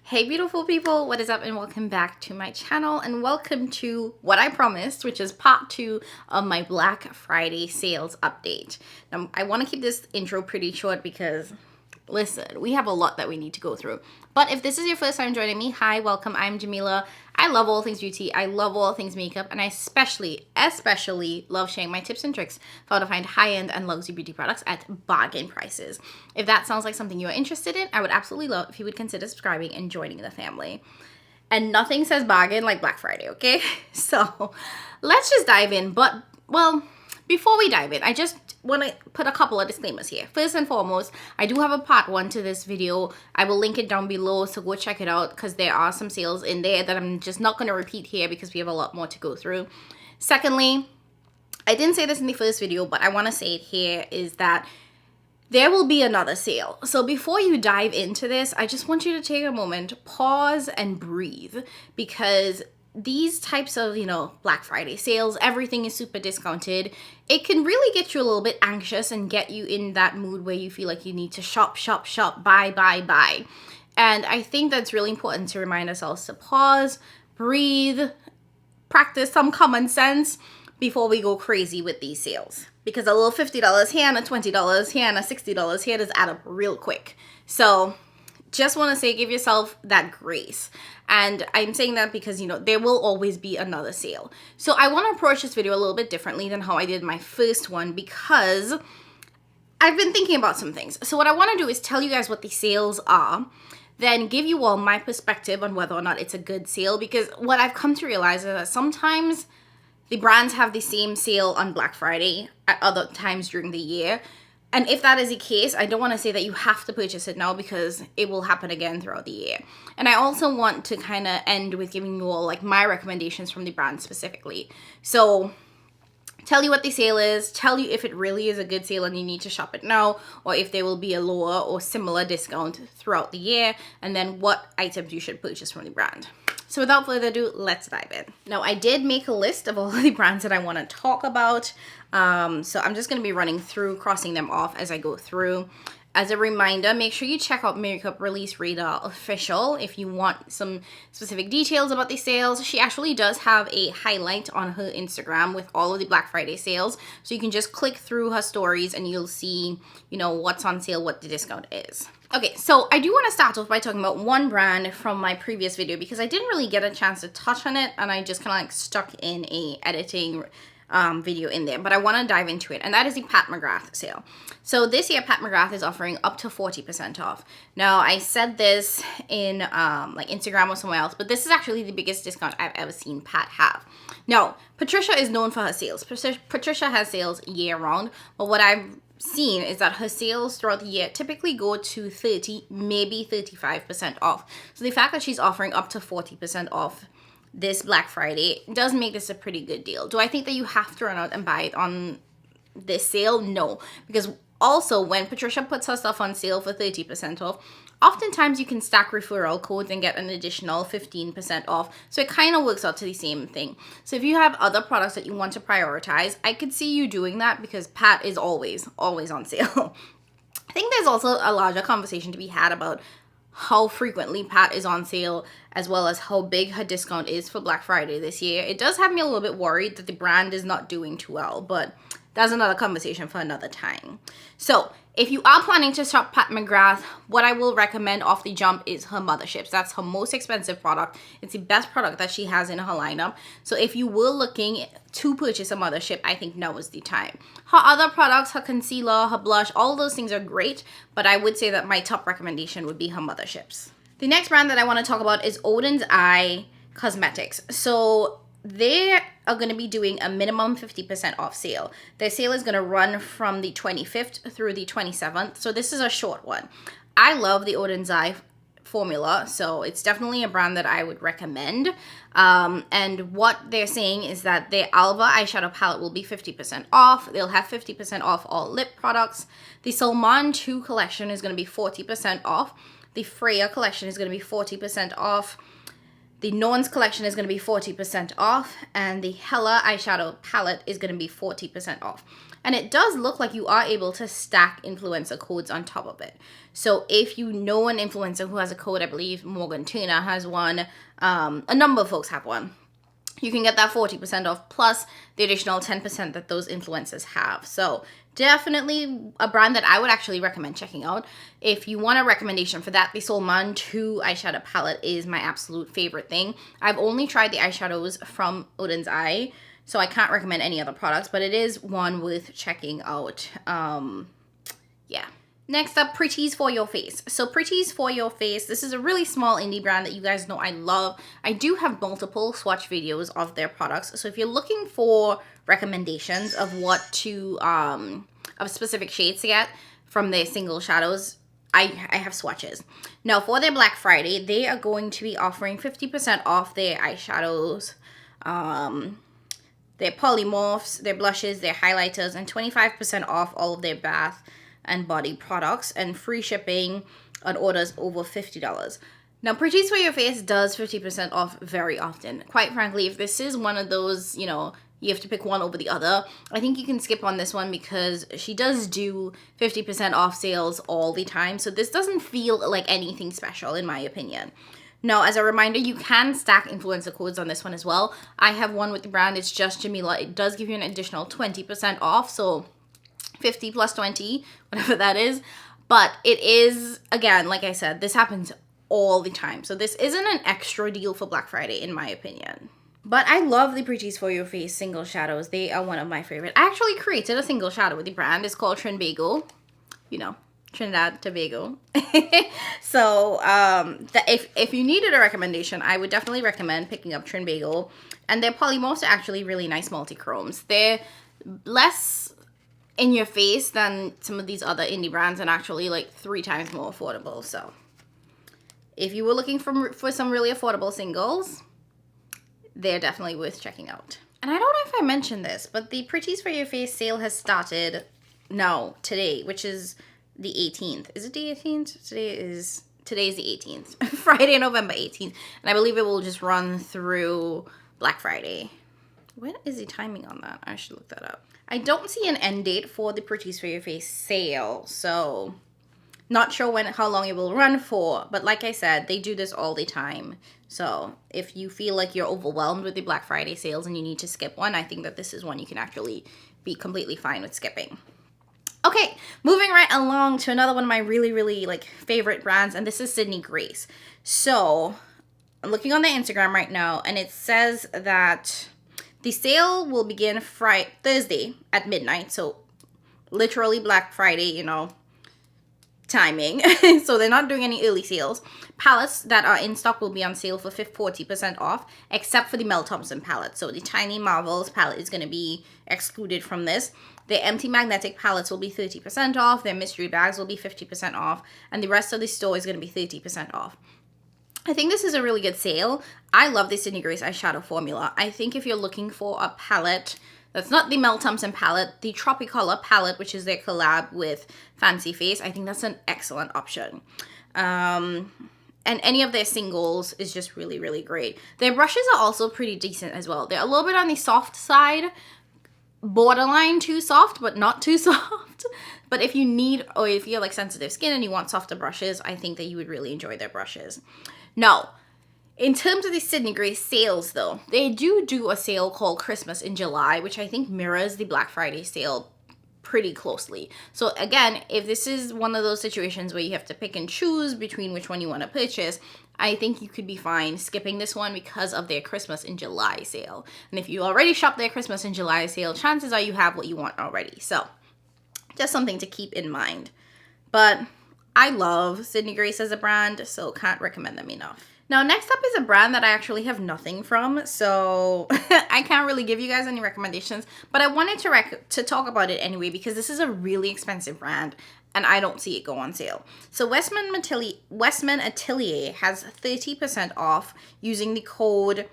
Hey beautiful people, what is up and welcome back to my channel and welcome to what I promised, which is part 2 of my Black Friday sales update. Now I want to keep this intro pretty short because listen, we have a lot that we need to go through. But if this is your first time joining me, hi, welcome, I'm Jamila. I love all things beauty, I love all things makeup, and I especially love sharing my tips and tricks for how to find high-end and luxury beauty products at bargain prices. If that sounds like something you're interested in, I would absolutely love if you would consider subscribing and joining the family. And nothing says bargain like Black Friday, okay? So let's just dive in, but, well, before we dive in, I just want to put a couple of disclaimers here. First and foremost, I do have a part 1 to this video. I will link it down below, so go check it out because there are some sales in there that I'm just not going to repeat here because we have a lot more to go through. Secondly, I didn't say this in the first video, but I want to say it here, is that there will be another sale. So before you dive into this, I just want you to take a moment, pause and breathe, because these types of, Black Friday sales, everything is super discounted. It can really get you a little bit anxious and get you in that mood where you feel like you need to shop, buy. And I think that's really important to remind ourselves to pause, breathe, practice some common sense before we go crazy with these sales. Because a little $50 here and a $20 here and a $60 here does add up real quick. So just want to say, give yourself that grace. And I'm saying that because, there will always be another sale. So I want to approach this video a little bit differently than how I did my first one because I've been thinking about some things. So what I want to do is tell you guys what the sales are, then give you all my perspective on whether or not it's a good sale. Because what I've come to realize is that sometimes the brands have the same sale on Black Friday at other times during the year. And if that is the case, I don't want to say that you have to purchase it now because it will happen again throughout the year. And I also want to kind of end with giving you all like my recommendations from the brand specifically. So tell you what the sale is, tell you if it really is a good sale and you need to shop it now, or if there will be a lower or similar discount throughout the year, and then what items you should purchase from the brand. So without further ado, let's dive in. Now, I did make a list of all the brands that I want to talk about. So I'm just going to be running through, crossing them off as I go through. As a reminder, make sure you check out Makeup Release Radar Official if you want some specific details about the sales. She actually does have a highlight on her Instagram with all of the Black Friday sales. So you can just click through her stories and you'll see, what's on sale, what the discount is. Okay, so I do want to start off by talking about one brand from my previous video because I didn't really get a chance to touch on it and I just kind of like stuck in a editing video in there, but I want to dive into it, and that is the Pat McGrath sale. So this year Pat McGrath is offering up to 40% off. Now I said this in like Instagram or somewhere else, but this is actually the biggest discount I've ever seen Pat have. Now Patricia is known for her sales. Patricia has sales year round, but what I've seen is that her sales throughout the year typically go to 30, maybe 35% off. So the fact that she's offering up to 40% off this Black Friday does make this a pretty good deal. Do I think that you have to run out and buy it on this sale? No, because also when Patricia puts her stuff on sale for 30% off, oftentimes you can stack referral codes and get an additional 15% off. So it kind of works out to the same thing. So if you have other products that you want to prioritize, I could see you doing that because Pat is always on sale. I think there's also a larger conversation to be had about how frequently Pat is on sale, as well as how big her discount is for Black Friday this year. It does have me a little bit worried that the brand is not doing too well, but that's another conversation for another time. So if you are planning to shop Pat McGrath, what I will recommend off the jump is her motherships. That's her most expensive product. It's the best product that she has in her lineup. So if you were looking to purchase a mothership, I think now is the time. Her other products, her concealer, her blush, all those things are great, but I would say that my top recommendation would be her motherships. The next brand that I want to talk about is Oden'S Cosmetics. So they are going to be doing a minimum 50% off sale. Their sale is going to run from the 25th through the 27th. So this is a short one. I love the Oden'S formula, so it's definitely a brand that I would recommend. And what they're saying is that their Alba eyeshadow palette will be 50% off. They'll have 50% off all lip products. The Salman 2 collection is going to be 40% off. The Freya collection is going to be 40% off. The Nons collection is going to be 40% off, and the Hella eyeshadow palette is going to be 40% off. And it does look like you are able to stack influencer codes on top of it. So if you know an influencer who has a code, I believe Morgan Turner has one, a number of folks have one, you can get that 40% off plus the additional 10% that those influencers have. So definitely a brand that I would actually recommend checking out. If you want a recommendation for that, the Solman 2 eyeshadow palette is my absolute favorite thing. I've only tried the eyeshadows from Oden'S Eye, so I can't recommend any other products, but it is one worth checking out. Yeah. Next up, Pretties for Your Face. So Pretties for Your Face, this is a really small indie brand that you guys know I love. I do have multiple swatch videos of their products. So if you're looking for recommendations of what to, of specific shades to get from their single shadows, I have swatches. Now for their Black Friday, they are going to be offering 50% off their eyeshadows, their polymorphs, their blushes, their highlighters, and 25% off all of their bath and body products, and free shipping on orders over $50. Now, Pretties for Your Face does 50% off very often. Quite frankly, if this is one of those, you know, you have to pick one over the other, I think you can skip on this one because she does do 50% off sales all the time. So this doesn't feel like anything special, in my opinion. Now, as a reminder, you can stack influencer codes on this one as well. I have one with the brand. It's just Jamila. It does give you an additional 20% off. So 50 plus 20, whatever that is. But it is, again, like I said, this happens all the time. So this isn't an extra deal for Black Friday, in my opinion. But I love the Pretties for Your Face single shadows. They are one of my favorite. I actually created a single shadow with the brand. It's called Trinbago. You know, Trinidad, Tobago. So if you needed a recommendation, I would definitely recommend picking up Trinbago. And their polymorphs are actually really nice multi-chromes. They're less in your face than some of these other indie brands and actually like 3 times more affordable. So if you were looking for some really affordable singles, they're definitely worth checking out. And I don't know if I mentioned this, but the Pretties for Your Face sale has started now, today, which is the 18th. Is it the 18th? Today is the 18th. Friday, November 18th. And I believe it will just run through Black Friday. When is the timing on that? I should look that up. I don't see an end date for the Pretties for Your Face sale, so not sure how long it will run for. But like I said, they do this all the time. So if you feel like you're overwhelmed with the Black Friday sales and you need to skip one, I think that this is one you can actually be completely fine with skipping. Okay, moving right along to another one of my really, really like favorite brands, and this is Sydney Grace. So I'm looking on their Instagram right now, and it says that the sale will begin Thursday at midnight. So literally Black Friday, you know, timing. So they're not doing any early sales. Palettes that are in stock will be on sale for 40% off, except for the Mel Thompson palette. So the Tiny Marvels palette is going to be excluded from this. The Empty Magnetic palettes will be 30% off. Their mystery bags will be 50% off. And the rest of the store is going to be 30% off. I think this is a really good sale. I love the Sydney Grace eyeshadow formula. I think if you're looking for a palette that's not the Mel Thompson palette, the Tropicolor palette, which is their collab with Fancy Face, I think that's an excellent option. And any of their singles is just really, really great. Their brushes are also pretty decent as well. They're a little bit on the soft side, borderline too soft, but not too soft. But if you need, or if you have like sensitive skin and you want softer brushes, I think that you would really enjoy their brushes. Now, in terms of the Sydney Grace sales though, they do a sale called Christmas in July, which I think mirrors the Black Friday sale pretty closely. So again, if this is one of those situations where you have to pick and choose between which one you want to purchase, I think you could be fine skipping this one because of their Christmas in July sale. And if you already shop their Christmas in July sale, chances are you have what you want already. So just something to keep in mind. But I love Sydney Grace as a brand, so can't recommend them enough. Now, next up is a brand that I actually have nothing from, so I can't really give you guys any recommendations, but I wanted to talk about it anyway because this is a really expensive brand and I don't see it go on sale. So Westman Atelier has 30% off using the code,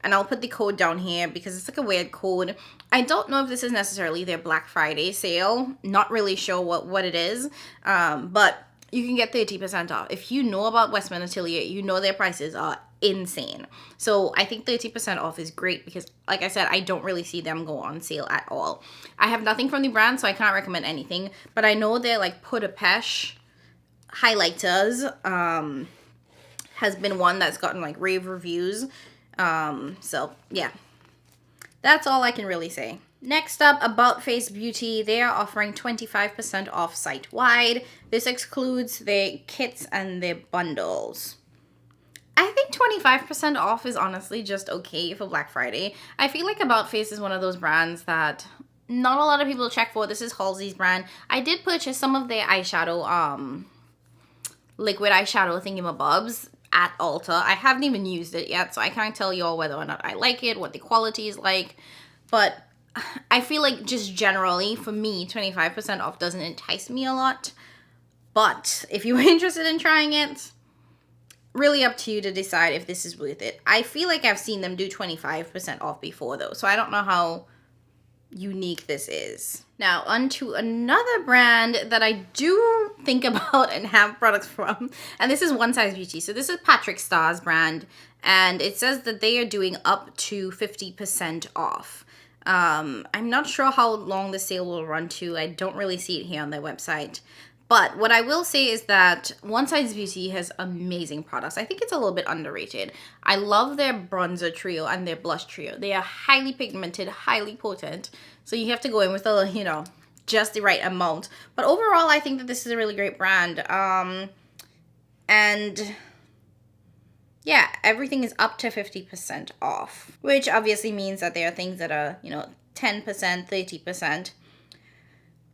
and I'll put the code down here because it's like a weird code. I don't know if this is necessarily their Black Friday sale, not really sure what it is, but you can get 30% off. If you know about Westman Atelier, you know their prices are insane. So I think 30% off is great because, like I said, I don't really see them go on sale at all. I have nothing from the brand, so I can't recommend anything, but I know they're like Budapest highlighters has been one that's gotten like rave reviews. So yeah, that's all I can really say. Next up, About Face Beauty. They are offering 25% off site-wide. This excludes their kits and their bundles. I think 25% off is honestly just okay for Black Friday. I feel like About Face is one of those brands that not a lot of people check for. This is Halsey's brand. I did purchase some of their eyeshadow, liquid eyeshadow thingamabobs at Ulta. I haven't even used it yet, so I can't tell y'all whether or not I like it, what the quality is like. But I feel like just generally, for me, 25% off doesn't entice me a lot. But if you're interested in trying it, really up to you to decide if this is worth it. I feel like I've seen them do 25% off before though, so I don't know how unique this is. Now, on to another brand that I do think about and have products from, and this is One Size Beauty. So this is Patrick Starr's brand, and it says that they are doing up to 50% off. I'm not sure how long the sale will run to. I don't really see it here on their website. But what I will say is that One Size Beauty has amazing products. I think it's a little bit underrated. I love their bronzer trio and their blush trio. They are highly pigmented, highly potent. So you have to go in with a, you know, just the right amount. But overall, I think that this is a really great brand. And yeah, everything is up to 50% off, which obviously means that there are things that are, you know, 10%, 30%.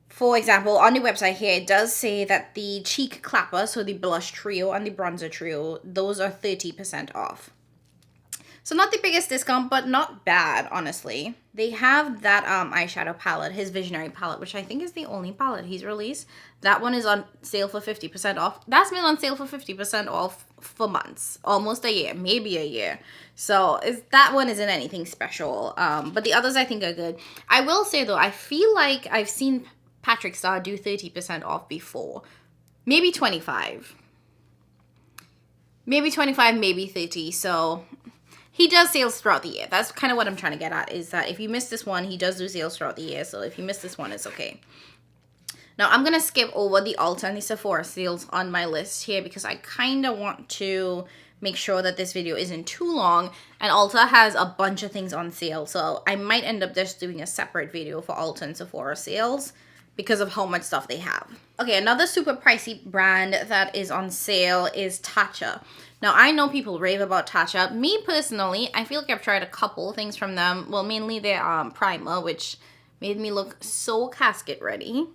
For example, on the website here, it does say that the cheek clapper, so the blush trio and the bronzer trio, those are 30% off. So not the biggest discount, but not bad, honestly. They have that eyeshadow palette, his Visionary palette, which I think is the only palette he's released. That one is on sale for 50% off. That's been on sale for 50% off for months, almost a year, maybe a year. So that one isn't anything special, but the others I think are good. I will say though, I feel like I've seen Patrick Starr do 30% off before. Maybe 25. Maybe 25, maybe 30. So he does sales throughout the year. That's kind of what I'm trying to get at, is that if you miss this one, he does do sales throughout the year. So if you miss this one, it's okay. Now I'm going to skip over the Ulta and the Sephora sales on my list here because I kind of want to make sure that this video isn't too long. And Ulta has a bunch of things on sale. So I might end up just doing a separate video for Ulta and Sephora sales, because of how much stuff they have. Okay, another super pricey brand that is on sale is Tatcha. Now, I know people rave about Tatcha. Me personally, I feel like I've tried a couple things from them. Well, mainly their primer, which made me look so casket ready.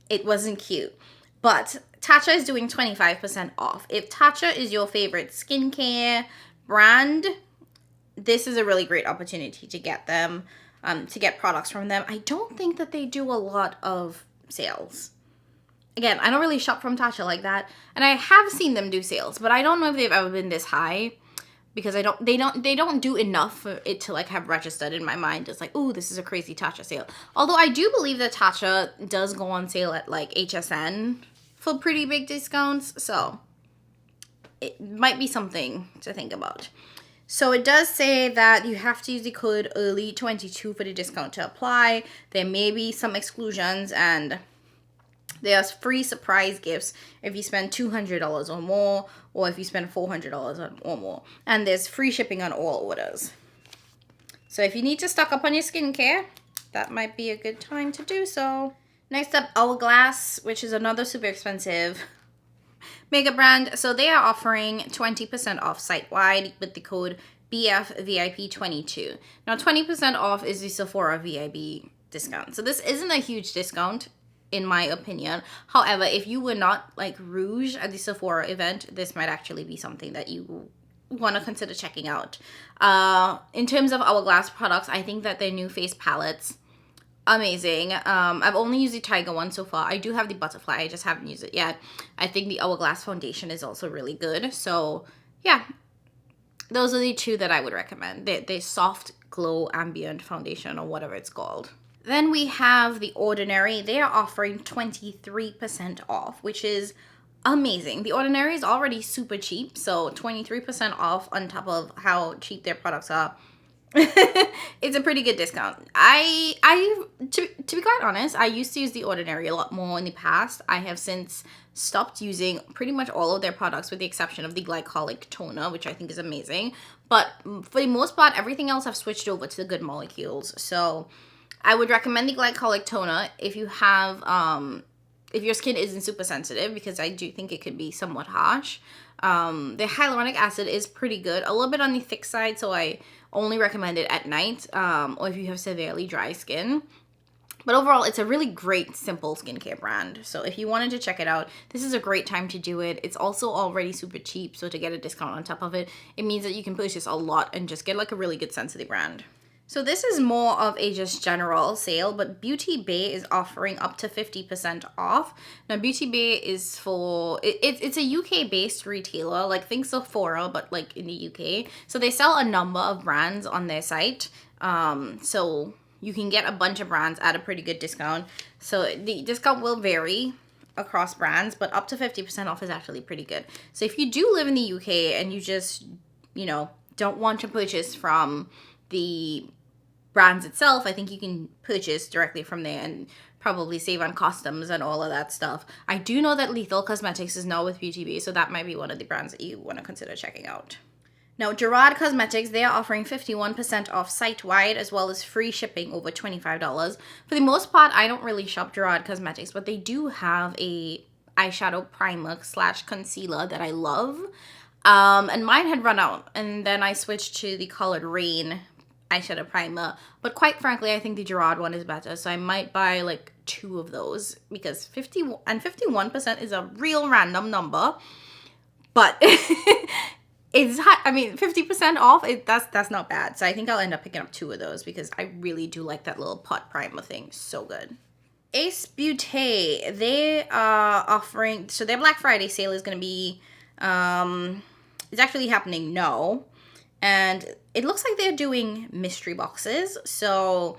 It wasn't cute. But Tatcha is doing 25% off. If Tatcha is your favorite skincare brand, this is a really great opportunity to get them. To get products from them. I don't think that they do a lot of sales. Again, I don't really shop from Tatcha like that, and I have seen them do sales, but I don't know if they've ever been this high, because they don't do enough for it to like have registered in my mind. It's like, oh, this is a crazy Tatcha sale. Although I do believe that Tatcha does go on sale at like HSN for pretty big discounts, so it might be something to think about. So it does say that you have to use the code EARLY22 for the discount to apply. There may be some exclusions, and there's free surprise gifts if you spend $200 or more, or if you spend $400 or more. And there's free shipping on all orders. So if you need to stock up on your skincare, that might be a good time to do so. Next up, Hourglass, which is another super expensive makeup brand. So they are offering 20% off site-wide with the code BFVIP22. Now 20% off is the Sephora VIP discount. So this isn't a huge discount in my opinion. However, if you were not like Rouge at the Sephora event, this might actually be something that you want to consider checking out. In terms of Hourglass products, I think that their new face palettes, amazing. I've only used the Tiger one so far. I do have the Butterfly, I just haven't used it yet. I think the Hourglass foundation is also really good. So yeah, those are the two that I would recommend. They soft glow ambient foundation, or whatever it's called. Then we have the Ordinary. They are offering 23% off, which is amazing. The Ordinary is already super cheap, so 23% off on top of how cheap their products are. It's a pretty good discount. To be quite honest, I used to use the Ordinary a lot more in the past. I have since stopped using pretty much all of their products with the exception of the glycolic toner, which I think is amazing. But for the most part, everything else I've switched over to the Good Molecules. So I would recommend the glycolic toner if you have if your skin isn't super sensitive, because I do think it could be somewhat harsh. The hyaluronic acid is pretty good, a little bit on the thick side, so I only recommend it at night, or if you have severely dry skin. But overall, it's a really great, simple skincare brand. So if you wanted to check it out, this is a great time to do it. It's also already super cheap, so to get a discount on top of it, it means that you can purchase a lot and just get like a really good sense of the brand. So this is more of a just general sale, but Beauty Bay is offering up to 50% off. Now Beauty Bay is for, it's a UK based retailer, like think Forvr, but like in the UK. So they sell a number of brands on their site. So you can get a bunch of brands at a pretty good discount. So the discount will vary across brands, but up to 50% off is actually pretty good. So if you do live in the UK and you just, you know, don't want to purchase from the brands itself, I think you can purchase directly from there and probably save on customs and all of that stuff. I do know that Lethal Cosmetics is now with Beauty Bay, so that might be one of the brands that you want to consider checking out. Now, Gerard Cosmetics, they are offering 51% off site-wide as well as free shipping over $25. For the most part, I don't really shop Gerard Cosmetics, but they do have a eyeshadow primer / concealer that I love. And mine had run out, and then I switched to the Colored Rain eyeshadow primer, but quite frankly I think the Gerard one is better, so I might buy like 2 of those, because 51% is a real random number, but it's hot. I mean, 50% off, that's not bad, so I think I'll end up picking up 2 of those because I really do like that little pot primer thing. So good. Ace Beauté, they are offering, so their Black Friday sale is going to be it's actually happening now. And it looks like they're doing mystery boxes. So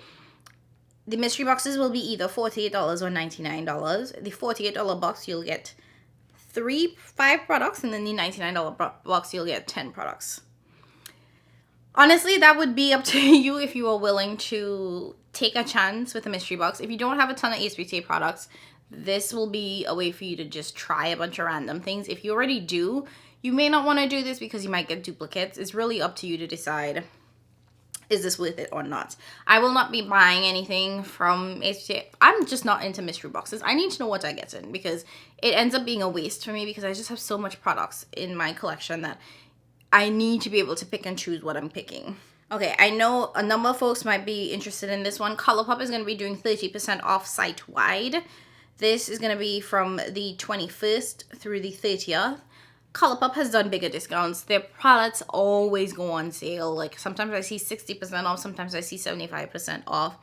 the mystery boxes will be either $48 or $99. The $48 box, you'll get 5 products. And then the $99 box, you'll get 10 products. Honestly, that would be up to you if you are willing to take a chance with a mystery box. If you don't have a ton of Ace Beauté products, this will be a way for you to just try a bunch of random things. If you already do, you may not want to do this because you might get duplicates. It's really up to you to decide, is this worth it or not? I will not be buying anything from Ace Beauté. I'm just not into mystery boxes. I need to know what I get in because it ends up being a waste for me because I just have so much products in my collection that I need to be able to pick and choose what I'm picking. Okay, I know a number of folks might be interested in this one. Colourpop is going to be doing 30% off site-wide. This is going to be from the 21st through the 30th. Colourpop has done bigger discounts. Their products always go on sale. Like sometimes I see 60% off, sometimes I see 75% off.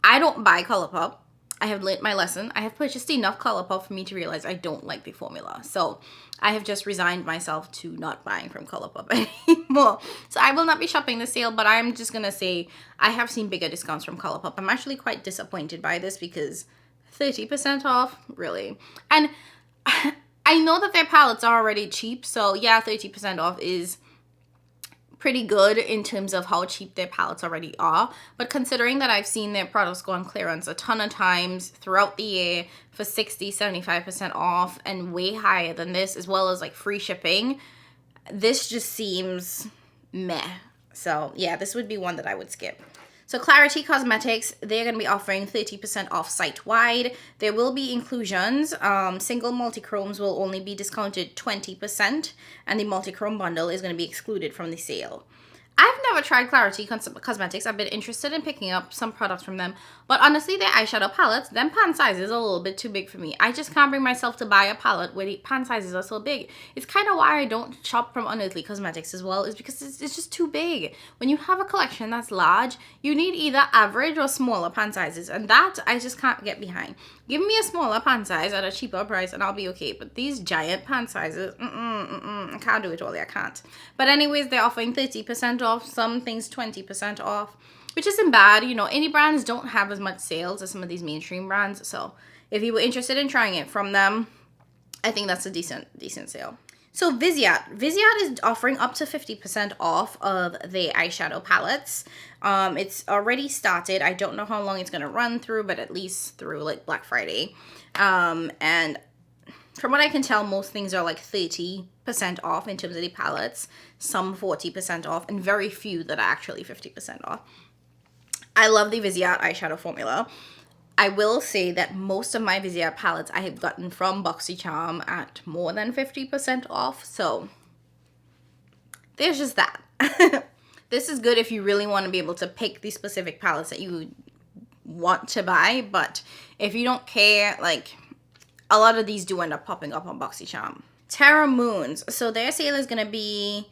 I don't buy Colourpop. I have learned my lesson. I have purchased enough Colourpop for me to realize I don't like the formula. So I have just resigned myself to not buying from Colourpop anymore. So I will not be shopping the sale, but I'm just going to say I have seen bigger discounts from Colourpop. I'm actually quite disappointed by this because 30% off, really. And I know that their palettes are already cheap, so yeah, 30% off is pretty good in terms of how cheap their palettes already are. But considering that I've seen their products go on clearance a ton of times throughout the year for 60, 75% off and way higher than this, as well as like free shipping, this just seems meh. So yeah, this would be one that I would skip. So Klarity Cosmetics, they're going to be offering 30% off site-wide. There will be inclusions. Single multi-chromes will only be discounted 20%, and the multi-chrome bundle is going to be excluded from the sale. I've never tried Klarity Cosmetics. I've been interested in picking up some products from them. But honestly, their eyeshadow palettes, them pan sizes are a little bit too big for me. I just can't bring myself to buy a palette where the pan sizes are so big. It's kind of why I don't shop from Unearthly Cosmetics as well, is because it's just too big. When you have a collection that's large, you need either average or smaller pan sizes. And that I just can't get behind. Give me a smaller pan size at a cheaper price and I'll be okay. But these giant pan sizes, I can't do it all. I can't. But anyways, they're offering 30% off, some things 20% off, which isn't bad. You know, indie brands don't have as much sales as some of these mainstream brands. So if you were interested in trying it from them, I think that's a decent sale. So Viseart is offering up to 50% off of the eyeshadow palettes. It's already started. I don't know how long it's going to run through, but at least through like Black Friday. And from what I can tell, most things are like 30% off in terms of the palettes, some 40% off, and very few that are actually 50% off. I love the Viseart eyeshadow formula. I will say that most of my Viseart palettes I have gotten from BoxyCharm at more than 50% off, so there's just that. This is good if you really want to be able to pick the specific palettes that you want to buy, but if you don't care, like, a lot of these do end up popping up on BoxyCharm. Terramoons. So their sale is going to be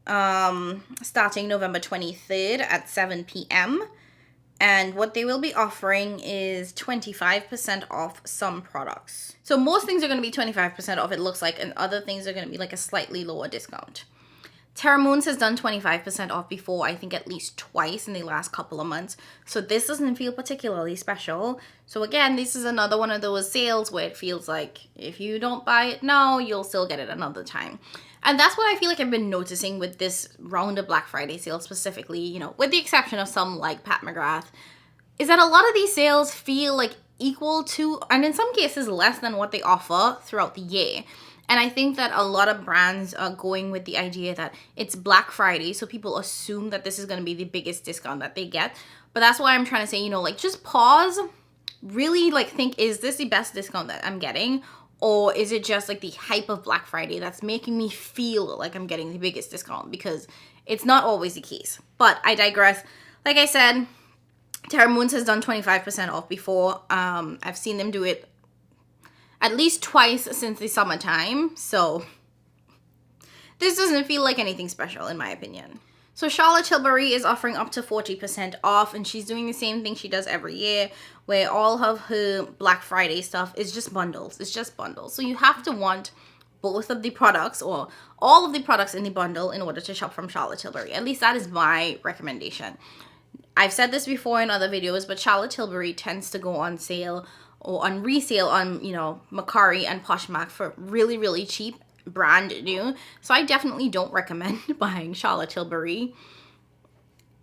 starting November 23rd at 7 p.m. And what they will be offering is 25% off some products. So most things are going to be 25% off, it looks like, and other things are going to be like a slightly lower discount. Terramoons has done 25% off before, I think at least twice in the last couple of months. So this doesn't feel particularly special. So again, this is another one of those sales where it feels like if you don't buy it now, you'll still get it another time. And that's what I feel like I've been noticing with this round of Black Friday sales specifically, you know, with the exception of some like Pat McGrath, is that a lot of these sales feel like equal to, and in some cases less than what they offer throughout the year. And I think that a lot of brands are going with the idea that it's Black Friday, so people assume that this is going to be the biggest discount that they get. But that's why I'm trying to say, you know, like, just pause, really like think, is this the best discount that I'm getting? Or is it just like the hype of Black Friday that's making me feel like I'm getting the biggest discount? Because it's not always the case. But I digress. Like I said, Terramoons has done 25% off before. I've seen them do it at least twice since the summertime. So this doesn't feel like anything special in my opinion. So Charlotte Tilbury is offering up to 40% off, and she's doing the same thing she does every year, where all of her Black Friday stuff is just bundles. It's just bundles. So you have to want both of the products or all of the products in the bundle in order to shop from Charlotte Tilbury. At least that is my recommendation. I've said this before in other videos, but Charlotte Tilbury tends to go on sale or on resale on, you know, Mercari and Poshmark for really, really cheap, brand new. So I definitely don't recommend buying Charlotte Tilbury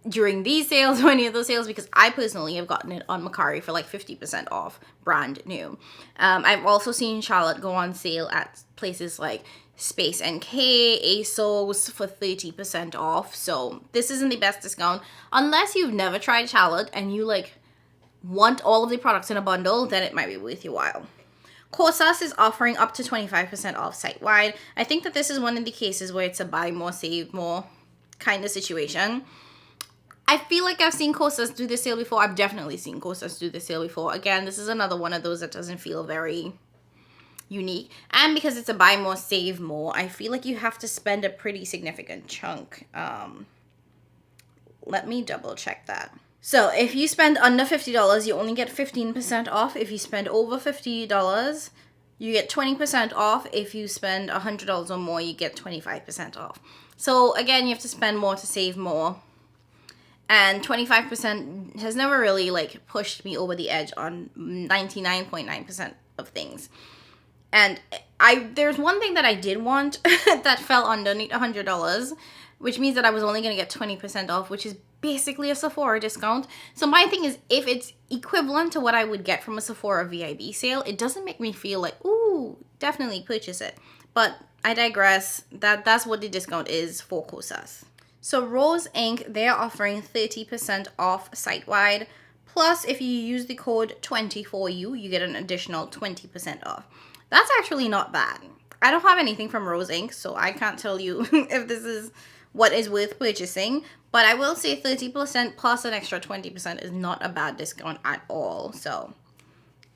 during these sales or any of those sales, because I personally have gotten it on Mercari for like 50% off, brand new. I've also seen Charlotte go on sale at places like Space NK, ASOS for 30% off. So this isn't the best discount unless you've never tried Charlotte and you like want all of the products in a bundle, then it might be worth your while. Kosas is offering up to 25% off site-wide. I think that this is one of the cases where it's a buy more, save more kind of situation. I feel like I've seen Kosas do this sale before. I've definitely seen Kosas do this sale before. Again, this is another one of those that doesn't feel very unique. And because it's a buy more, save more, I feel like you have to spend a pretty significant chunk. Let me double check that. So if you spend under $50, you only get 15% off. If you spend over $50, you get 20% off. If you spend $100 or more, you get 25% off. So again, you have to spend more to save more. And 25% has never really like pushed me over the edge on 99.9% of things. And there's one thing that I did want that fell underneath $100, which means that I was only going to get 20% off, which is basically a Sephora discount. So my thing is, if it's equivalent to what I would get from a Sephora VIB sale, it doesn't make me feel like, ooh, definitely purchase it. But I digress. That's what the discount is for Kosas. So Rose Inc., they're offering 30% off site-wide. Plus, if you use the code 24U, you get an additional 20% off. That's actually not bad. I don't have anything from Rose Inc., so I can't tell you if this is what is worth purchasing. But I will say 30% plus an extra 20% is not a bad discount at all. So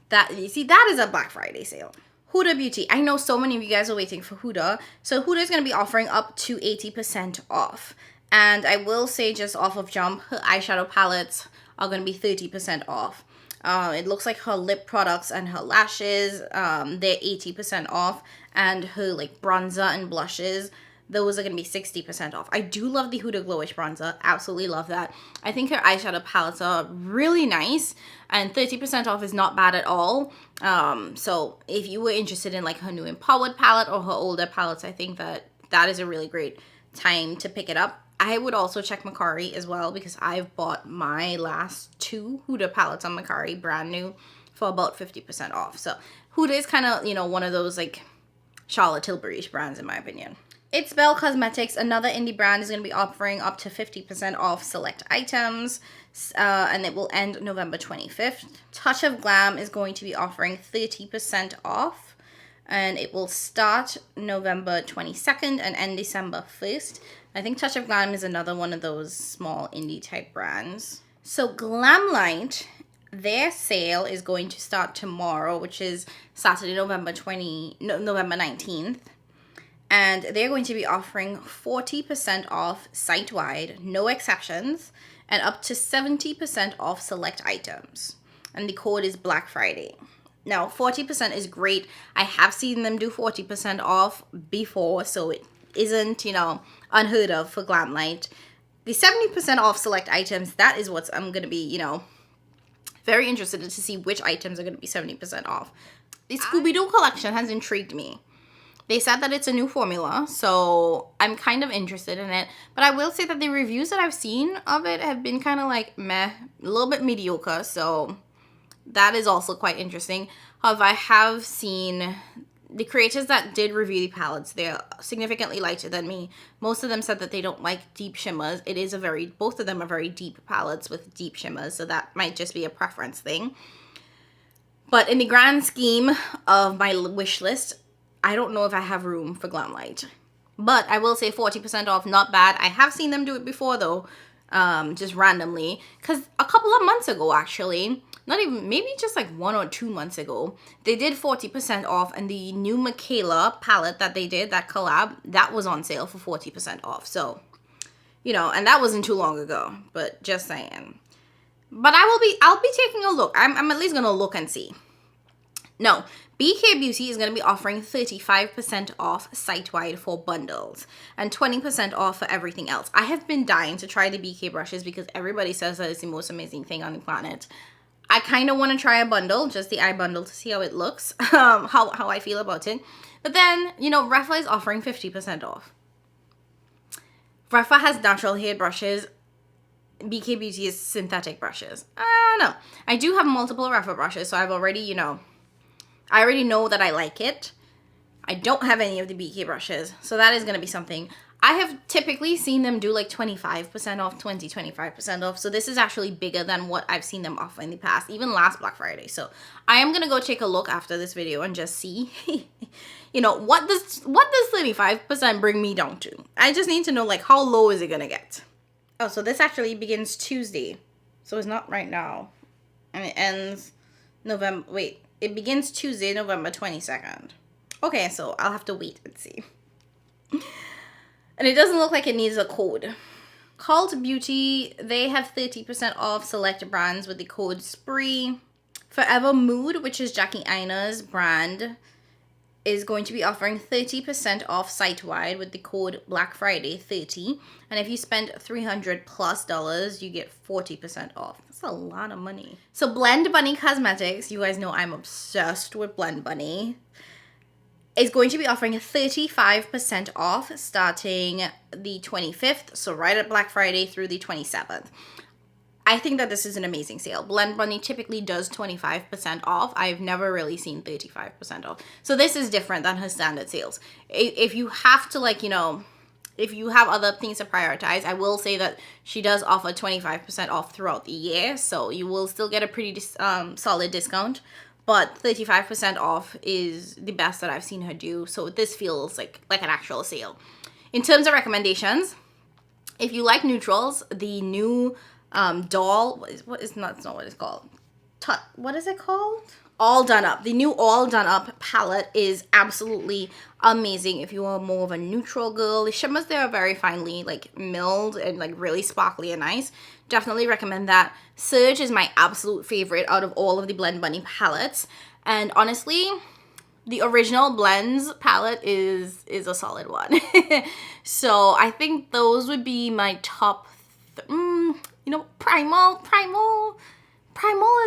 that, you see, that is a Black Friday sale. Huda Beauty. I know so many of you guys are waiting for Huda. So Huda is going to be offering up to 80% off. And I will say, just off of jump, her eyeshadow palettes are going to be 30% off. It looks like her lip products and her lashes, they're 80% off. And her like bronzer and blushes, those are going to be 60% off. I do love the Huda Glowish bronzer. Absolutely love that. I think her eyeshadow palettes are really nice, and 30% off is not bad at all. So if you were interested in like her new Empowered palette or her older palettes, I think that is a really great time to pick it up. I would also check Mercari as well, because I've bought my last 2 Huda palettes on Mercari brand new for about 50% off. So Huda is kind of, you know, one of those like Charlotte Tilbury-ish brands in my opinion. It's Belle Cosmetics, another indie brand, is going to be offering up to 50% off select items, and it will end November 25th. Touch of Glam is going to be offering 30% off, and it will start November 22nd and end December 1st. I think Touch of Glam is another one of those small indie type brands. So Glamlite, their sale is going to start tomorrow, which is Saturday, November 19th. And they're going to be offering 40% off site-wide, no exceptions, and up to 70% off select items. And the code is Black Friday. Now, 40% is great. I have seen them do 40% off before, so it isn't, you know, unheard of for Glamlite. The 70% off select items, that is what I'm going to be, you know, very interested to see which items are going to be 70% off. The Scooby-Doo collection has intrigued me. They said that it's a new formula, so I'm kind of interested in it. But I will say that the reviews that I've seen of it have been kind of like meh, a little bit mediocre. So that is also quite interesting. However, I have seen the creators that did review the palettes. They're significantly lighter than me. Most of them said that they don't like deep shimmers. Both of them are very deep palettes with deep shimmers. So that might just be a preference thing. But in the grand scheme of my wish list, I don't know if I have room for Glamlite. But I will say 40% off, not bad. I have seen them do it before though, just randomly. Because a couple of months ago actually, not even, maybe just like 1 or 2 months ago, they did 40% off, and the new Michaela palette that they did, that collab, that was on sale for 40% off. So, you know, and that wasn't too long ago, but just saying. But I'll be taking a look. I'm at least gonna look and see. No, BK Beauty is going to be offering 35% off site-wide for bundles and 20% off for everything else. I have been dying to try the BK brushes because everybody says that it's the most amazing thing on the planet. I kind of want to try a bundle, just the eye bundle, to see how it looks, how I feel about it. But then, you know, Refa is offering 50% off. Refa has natural hair brushes. BK Beauty is synthetic brushes. I don't know. I do have multiple Refa brushes, so I've already, you know, I already know that I like it. I don't have any of the BK brushes, so that is going to be something. I have typically seen them do like 25% off, 25% off. So this is actually bigger than what I've seen them offer in the past, even last Black Friday. So I am going to go take a look after this video and just see, you know, what does 35% bring me down to? I just need to know, like, how low is it going to get? Oh, so this actually begins Tuesday. So it's not right now. And it ends November, wait. It begins Tuesday, November 22nd. Okay, so I'll have to wait and see. And it doesn't look like it needs a code. Cult Beauty, they have 30% off select brands with the code SPREE. Forever Mood, which is Jackie Aina's brand, is going to be offering 30% off site-wide with the code Black Friday 30. And if you spend $300+, you get 40% off. That's a lot of money. So Blend Bunny Cosmetics, you guys know I'm obsessed with Blend Bunny, is going to be offering 35% off starting the 25th. So right at Black Friday through the 27th. I think that this is an amazing sale. Blend Bunny typically does 25% off. I've never really seen 35% off. So this is different than her standard sales. If you have to, like, you know, if you have other things to prioritize, I will say that she does offer 25% off throughout the year. So you will still get a pretty solid discount. But 35% off is the best that I've seen her do. So this feels like an actual sale. In terms of recommendations, if you like neutrals, the new doll, it's not what it's called. What is it called? All Done Up. The new All Done Up palette is absolutely amazing if you are more of a neutral girl. The shimmers there are very finely like milled and like really sparkly and nice. Definitely recommend that. Surge is my absolute favorite out of all of the Blend Bunny palettes. And honestly, the original blends palette is a solid one. So I think those would be my top, you know, Primal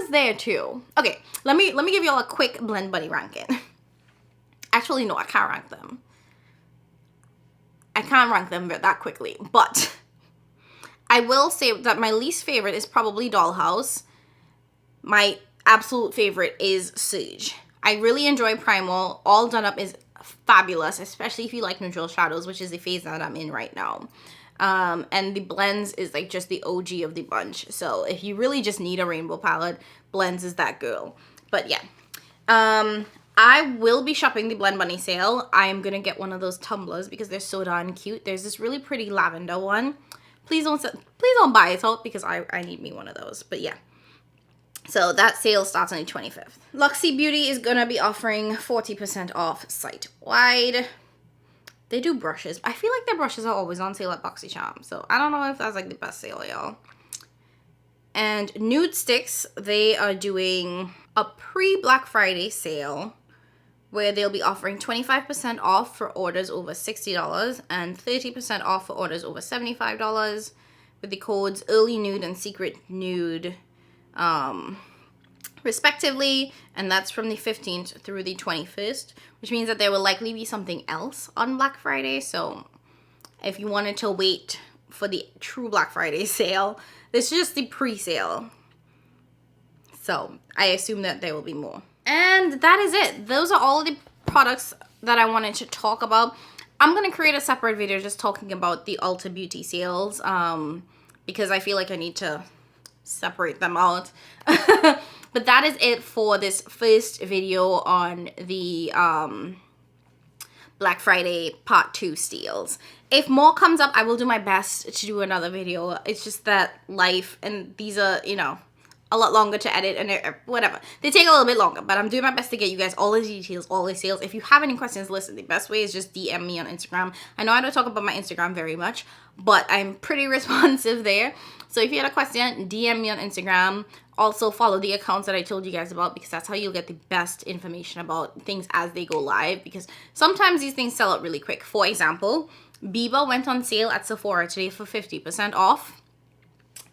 is there too. Okay, let me give you all a quick Blend Bunny ranking. Actually, no, I can't rank them. I can't rank them that quickly, but I will say that my least favorite is probably Dollhouse. My absolute favorite is Sage. I really enjoy Primal. All Done Up is fabulous, especially if you like neutral shadows, which is the phase that I'm in right now. And the Blends is like just the OG of the bunch. So if you really just need a rainbow palette, Blends is that girl. But yeah. I will be shopping the Blend Bunny sale. I am going to get one of those tumblers because they're so darn cute. There's this really pretty lavender one. Please don't buy it out because I need me one of those. But yeah. So that sale starts on the 25th. Lucie Beauty is going to be offering 40% off site-wide. They do brushes. I feel like their brushes are always on sale at BoxyCharm. So I don't know if that's like the best sale, y'all. And Nudestix, they are doing a pre-Black Friday sale where they'll be offering 25% off for orders over $60 and 30% off for orders over $75 with the codes Early Nude and Secret Nude respectively, and that's from the 15th through the 21st, which means that there will likely be something else on Black Friday. So if you wanted to wait for the true Black Friday sale, this is just the pre-sale. So I assume that there will be more. And that is it. Those are all of the products that I wanted to talk about. I'm going to create a separate video just talking about the Ulta Beauty sales because I feel like I need to separate them out. But that is it for this first video on the Black Friday Part 2 steals. If more comes up, I will do my best to do another video. It's just that life, and these are, you know, a lot longer to edit and whatever. They take a little bit longer, but I'm doing my best to get you guys all the details, all the sales. If you have any questions, listen, the best way is just DM me on Instagram. I know I don't talk about my Instagram very much, but I'm pretty responsive there. So if you had a question, DM me on Instagram. Also follow the accounts that I told you guys about because that's how you'll get the best information about things as they go live, because sometimes these things sell out really quick. For example, Biba went on sale at Sephora today for 50% off.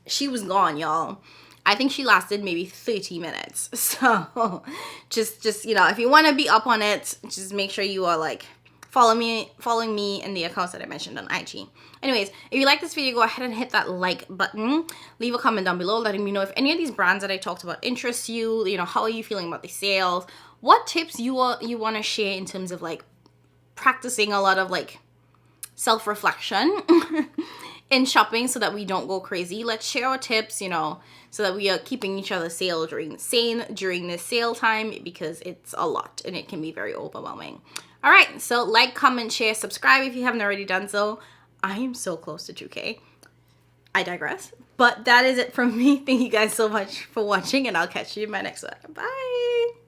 She was gone, y'all. I think she lasted maybe 30 minutes. So just you know, if you want to be up on it, just make sure you are like following me in the accounts that I mentioned on IG. Anyways, if you like this video, go ahead and hit that like button. Leave a comment down below letting me know if any of these brands that I talked about interest you. You know, how are you feeling about the sales? What tips you want to share in terms of like practicing a lot of like self-reflection in shopping so that we don't go crazy. Let's share our tips, you know, so that we are keeping each other sane during this sale time, because it's a lot and it can be very overwhelming. All right, so like, comment, share, subscribe if you haven't already done so. I am so close to 2K. I digress. But that is it from me. Thank you guys so much for watching, and I'll catch you in my next one. Bye.